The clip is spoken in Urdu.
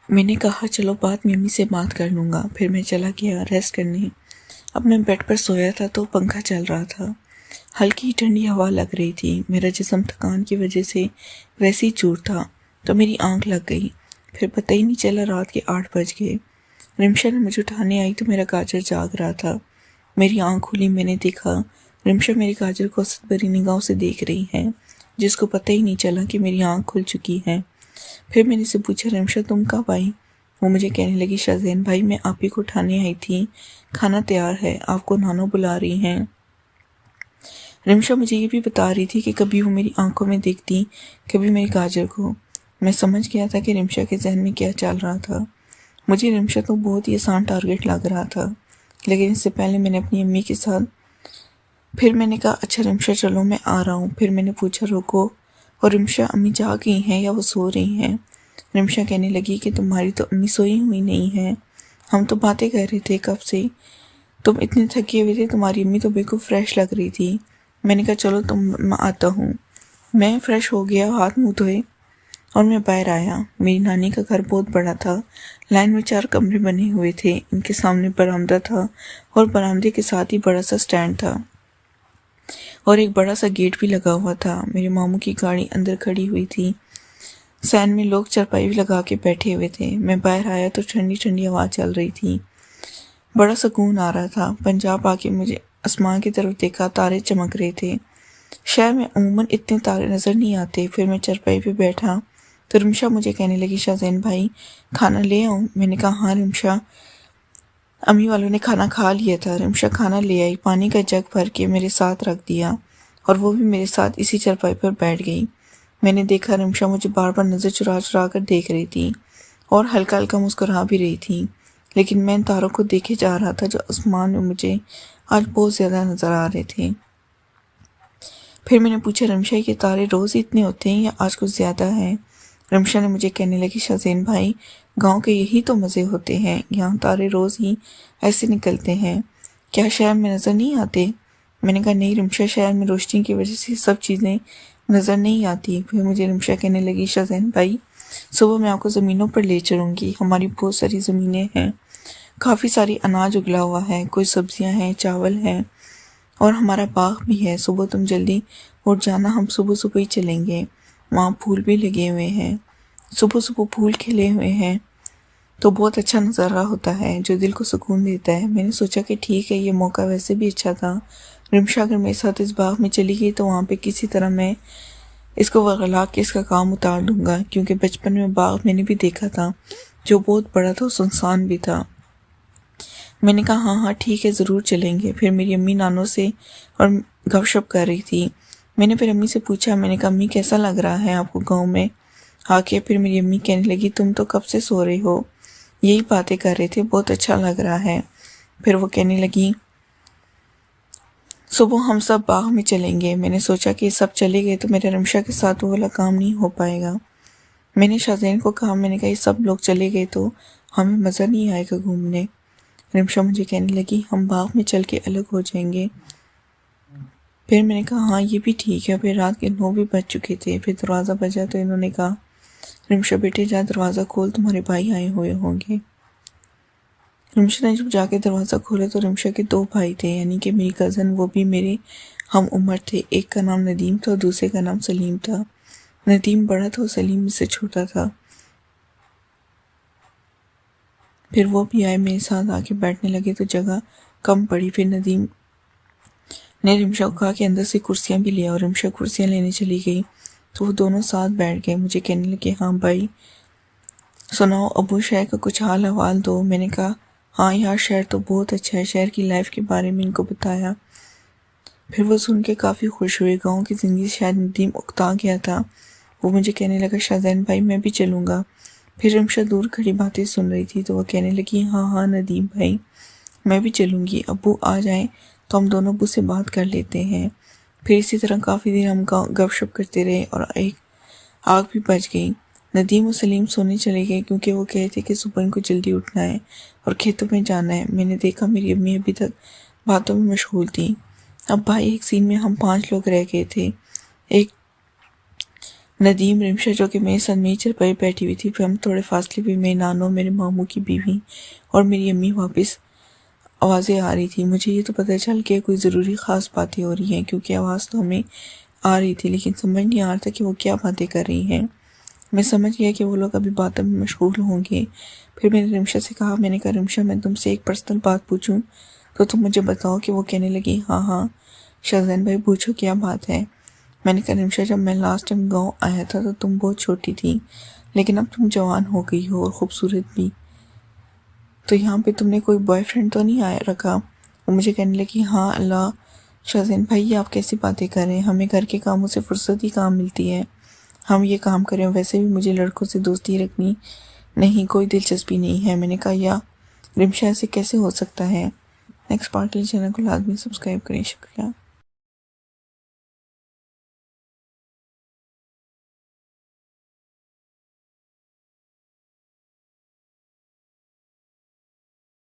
میں نے کہا چلو بعد میں امی سے بات کر لوں گا۔ پھر میں چلا گیا ریسٹ کرنے۔ اب میں بیڈ پر سویا تھا تو پنکھا چل رہا تھا، ہلکی ٹھنڈی ہوا لگ رہی تھی۔ میرا جسم تھکان کی وجہ سے ویسے ہی چور تھا تو میری آنکھ لگ گئی۔ پھر پتہ ہی نہیں چلا رات کے 8 بج گئے۔ رمشا نے مجھے اٹھانے آئی تو میرا گاجر جاگ رہا تھا۔ میری آنکھ کھلی، میں نے دیکھا رمشا میری گاجر کو حسرت بھری نگاہوں سے دیکھ رہی ہے، جس کو پتہ ہی نہیں چلا کہ میری آنکھ کھل چکی ہے۔ پھر میں نے سے پوچھا رمشا تم کب آئی؟ وہ مجھے کہنے لگی شاذین بھائی میں آپ ہی کو اٹھانے آئی تھی، کھانا تیار ہے، آپ کو نانو بلا رہی ہیں۔ رمشا مجھے یہ بھی بتا رہی تھی کہ کبھی وہ میری آنکھوں میں دیکھتی، کبھی میری گاجر کو۔ میں سمجھ گیا تھا کہ رمشا کے ذہن میں کیا چل رہا تھا۔ مجھے رمشا تو بہت ہی آسان ٹارگٹ لگ رہا تھا، لیکن اس سے پہلے میں نے اپنی امی کے ساتھ پھر میں نے کہا اچھا رمشا چلو میں آ رہا ہوں۔ پھر میں نے پوچھا روکو، اور رمشا امی جاگ گئی ہیں یا وہ سو رہی ہیں؟ رمشا کہنے لگی کہ تمہاری تو امی سوئی ہوئی نہیں ہیں، ہم تو باتیں کر رہے تھے کب سے، تم اتنے تھکے ہوئے تھے، تمہاری امی تو بالکل فریش لگ رہی تھی۔ میں نے کہا چلو میں آتا ہوں۔ میں فریش ہو گیا، ہاتھ منہ دھوئے اور میں باہر آیا۔ میری نانی کا گھر بہت بڑا تھا، لائن میں 4 کمرے بنے ہوئے تھے، ان کے سامنے برآمدہ تھا اور برآمدے کے ساتھ ہی بڑا سا سٹینڈ تھا اور ایک بڑا سا گیٹ بھی لگا ہوا تھا۔ میرے ماموں کی گاڑی اندر کھڑی ہوئی تھی، سین میں لوگ چرپائی بھی لگا کے بیٹھے ہوئے تھے۔ میں باہر آیا تو ٹھنڈی ٹھنڈی ہوا چل رہی تھی، بڑا سکون آ رہا تھا۔ پنجاب آ کے مجھے آسمان کی طرف دیکھا، تارے چمک رہے تھے۔ شہر میں عموماً اتنے تارے نظر نہیں آتے۔ پھر میں چرپائی پہ بیٹھا تو رمشا مجھے کہنے لگی شاذین بھائی کھانا لے آؤں؟ میں نے کہا ہاں رمشا، امی والوں نے کھانا کھا لیا تھا۔ رمشا کھانا لے آئی، پانی کا جگ بھر کے میرے ساتھ رکھ دیا اور وہ بھی میرے ساتھ اسی چرپائی پر بیٹھ گئی۔ میں نے دیکھا رمشا مجھے بار بار نظر چرا چرا کر دیکھ رہی تھی اور ہلکا ہلکا مسکرا بھی رہی تھی، لیکن میں ان تاروں کو دیکھے جا رہا تھا جو آسمان میں مجھے آج بہت زیادہ نظر آ رہے تھے۔ پھر میں نے پوچھا رمشا یہ تارے روز ہی اتنے ہوتے ہیں یا آج کچھ زیادہ ہیں؟ رمشا نے مجھے کہنے لگی شاذین بھائی گاؤں کے یہی تو مزے ہوتے ہیں، یہاں تارے روز ہی ایسے نکلتے ہیں، کیا شہر میں نظر نہیں آتے؟ میں نے کہا نہیں رمشا، شہر میں روشنی کی وجہ سے سب چیزیں نظر نہیں آتی۔ پھر مجھے رمشا کہنے لگی شاذین بھائی صبح میں آپ کو زمینوں پر لے چلوں گی، ہماری بہت ساری زمینیں ہیں، کافی ساری اناج اگلا ہوا ہے، کوئی سبزیاں ہیں، چاول ہیں اور ہمارا باغ بھی ہے۔ صبح تم جلدی اٹھ جانا، ہم صبح صبح ہی چلیں گے، وہاں پھول بھی لگے ہوئے ہیں، صبح صبح پھول کھلے ہوئے ہیں تو بہت اچھا نظارہ ہوتا ہے جو دل کو سکون دیتا ہے۔ میں نے سوچا کہ ٹھیک ہے، یہ موقع ویسے بھی اچھا تھا، رمشا اگر میرے ساتھ اس باغ میں چلی گئی تو وہاں پہ کسی طرح میں اس کو ورغلا کے اس کا کام اتار دوں گا، کیونکہ بچپن میں باغ میں نے بھی دیکھا تھا جو بہت بڑا تھا اور سنسان بھی تھا۔ میں نے کہا ہاں ہاں ٹھیک ہے ضرور چلیں گے۔ پھر میری امی نانوں سے اور گپ شپ کر رہی تھی۔ میں نے پھر امی سے پوچھا، میں نے کہا امی کیسا لگ رہا ہے آپ کو گاؤں میں آ کے؟ پھر میری امی کہنے لگی تم تو کب سے سو رہے ہو، یہی باتیں کر رہے تھے، بہت اچھا لگ رہا ہے۔ پھر وہ کہنے لگی صبح ہم سب باغ میں چلیں گے۔ میں نے سوچا کہ سب چلے گئے تو میرے رمشا کے ساتھ وہ والا کام نہیں ہو پائے گا۔ میں نے شاذین کو کہا، میں نے کہا یہ سب لوگ چلے گئے تو ہمیں مزہ نہیں آئے گا گھومنے۔ رمشا مجھے کہنے لگی ہم باغ میں چل کے الگ ہو جائیں گے۔ پھر میں نے کہا ہاں یہ بھی ٹھیک ہے۔ پھر رات کے 9 بھی بج چکے تھے۔ پھر دروازہ بجا تو انہوں نے کہا رمشا بیٹے جا دروازہ کھول، تمہارے بھائی آئے ہوئے ہوں گے۔ رمشا نے جب جا کے دروازہ کھولا تو رمشا کے 2 بھائی تھے، یعنی کہ میری کزن، وہ بھی میرے ہم عمر تھے۔ ایک کا نام ندیم تھا اور دوسرے کا نام سلیم تھا۔ ندیم بڑا تھا اور سلیم اس سے چھوٹا تھا۔ پھر وہ بھی آئے، میرے ساتھ آ کے بیٹھنے لگے تو جگہ کم پڑی۔ پھر ندیم نے رمشا کو کہا کہ اندر سے کرسیاں بھی لے آؤ۔ رمشا کرسیاں لینے چلی گئی تو وہ دونوں ساتھ بیٹھ گئے۔ مجھے کہنے لگے ہاں بھائی سناؤ، ابو شہر کا کچھ حال احوال دو۔ میں نے کہا ہاں یار شہر تو بہت اچھا ہے، شہر کی لائف کے بارے میں ان کو بتایا۔ پھر وہ سن کے کافی خوش ہوئے۔ گاؤں کی زندگی شاید ندیم اکتا گیا تھا۔ وہ مجھے کہنے لگا شاذین بھائی میں بھی چلوں گا۔ پھر رمشا دور کھڑی باتیں سن رہی تھی تو وہ کہنے لگی ہاں ہاں ندیم بھائی میں بھی چلوں گی، ابو آ جائیں تو ہم دونوں ابو سے بات کر لیتے ہیں۔ پھر اسی طرح کافی دیر ہم گپ شپ کرتے رہے اور ایک آگ بھی بج گئی۔ ندیم و سلیم سونے چلے گئے کیونکہ وہ کہے تھے کہ صبح ان کو جلدی اٹھنا ہے اور کھیتوں میں جانا ہے۔ میں نے دیکھا میری امی ابھی تک باتوں میں مشغول تھیں۔ اب بھائی ایک سین میں ہم 5 لوگ رہ گئے تھے۔ ایک ندیم، رمشا جو کہ میرے ساتھ میری چرپائی بیٹھی ہوئی تھی، پھر ہم تھوڑے فاصلے پہ میرے نانو، میرے ماموں کی بیوی اور میری امی واپس آوازیں آ رہی تھی۔ مجھے یہ تو پتہ چل کہ کوئی ضروری خاص باتیں ہو رہی ہیں، کیونکہ آواز تو ہمیں آ رہی تھی، لیکن سمجھ نہیں آ رہا تھا کہ وہ کیا باتیں کر رہی ہیں۔ میں سمجھ گیا کہ وہ لوگ ابھی باتوں میں مشغول ہوں گے۔ پھر میں نے رمشا سے کہا، میں نے کہا رمشا، میں تم سے ایک پرسنل بات پوچھوں تو تم مجھے بتاؤ؟ کہ وہ کہنے لگی، ہاں ہاں شاہزین بھائی پوچھو، کیا بات ہے؟ میں نے کہا رمشا، جب میں لاسٹ ٹائم گاؤں آیا تھا تو تم بہت چھوٹی تھی، لیکن اب تم جوان ہو گئی ہو اور خوبصورت بھی، تو یہاں پہ تم نے کوئی بوائے فرینڈ تو نہیں آیا رکھا؟ وہ مجھے کہنے لگی، ہاں اللہ شاہزین بھائی، یہ آپ کیسی باتیں کر رہے ہیں؟ ہمیں گھر کے کاموں سے فرصت ہی کام ملتی ہے، ہم یہ کام کریں، ویسے بھی مجھے لڑکوں سے دوستی رکھنی نہیں، کوئی دلچسپی نہیں ہے۔ میں نے کہا، یا رمشا ایسے کیسے ہو سکتا ہے؟ نیکسٹ پارٹ کے لیے چینل کو لازمی سبسکرائب کریں۔ شکریہ۔